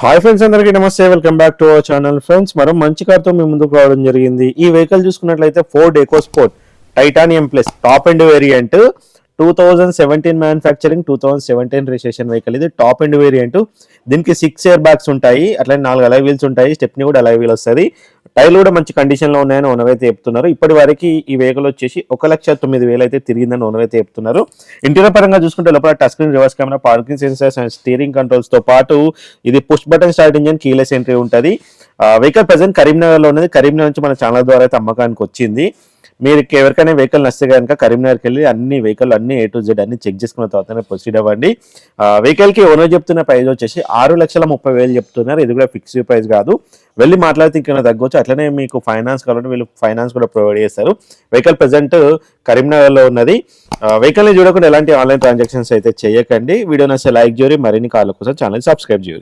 Hi friends, అందరికీ నమస్తే. Welcome back to our channel. Friends, మనం మంచి కార్తో మీ ముందుకు రావడం జరిగింది. ఈ వెహికల్ చూసుకున్నట్లయితే Ford EcoSport titanium plus top end variant 2017 manufacturing 2017 registration vehicle. ఇది టాప్ ఎండ్ వేరియంట్. దీనికి 6 ఎయిర్ బ్యాగ్స్ ఉంటాయి, అట్లనే 4 అలై వీల్స్ ఉంటాయి, స్టెప్ని కూడా అలై వీల్ వస్తుంది. టైర్లు కూడా మంచి కండిషన్లో ఉన్నాయని ఓనర్ అయితే చెప్తున్నారు. ఇప్పటి వరకు ఈ వెహికల్ వచ్చేసి 1,09,000 అయితే తిరిగిందని ఓనర్ అయితే చెప్తున్నారు. ఇంటీరియర్ పరంగా చూసుకుంటే లోపల touch screen, reverse camera, parking sensors and steering కంట్రోల్స్తో పాటు ఇది push button start engine, keyless entry ఉంటుంది. వెహికల్ ప్రజెంట్ కరీంనగర్లో ఉన్నది. కరీంనగర్ నుంచి మన ఛానల్ ద్వారా అయితే అమ్మకానికి వచ్చింది. మీరు ఎవరికైనా వెహికల్ నచ్చితే కనుక కరీంనగర్కి వెళ్ళి అన్ని వెహికల్ అన్ని A to Z అన్ని చెక్ చేసుకున్న తర్వాతనే ప్రొసీడ్ అవ్వండి. వెహికల్కి ఓనర్ చెప్తున్న ప్రైస్ వచ్చేసి 6,30,000 చెప్తున్నారు. ఇది కూడా ఫిక్స్డ్ ప్రైస్ కాదు, వెళ్ళి మాట్లాడితే ఇంకా తగ్గొచ్చు. అట్లనే మీకు ఫైనాన్స్ కావాలంటే వీళ్ళు ఫైనాన్స్ కూడా ప్రొవైడ్ చేస్తారు. వెహికల్ ప్రజెంట్ కరీంనగర్లో ఉన్నది. వెహికల్ని చూడకుండా ఎలాంటి ఆన్లైన్ ట్రాన్సాక్షన్స్ అయితే చేయకండి. వీడియో నచ్చితే లైక్ చేయండి, మరిన్ని కార్ల కోసం ఛానల్ సబ్స్క్రైబ్ చేయండి.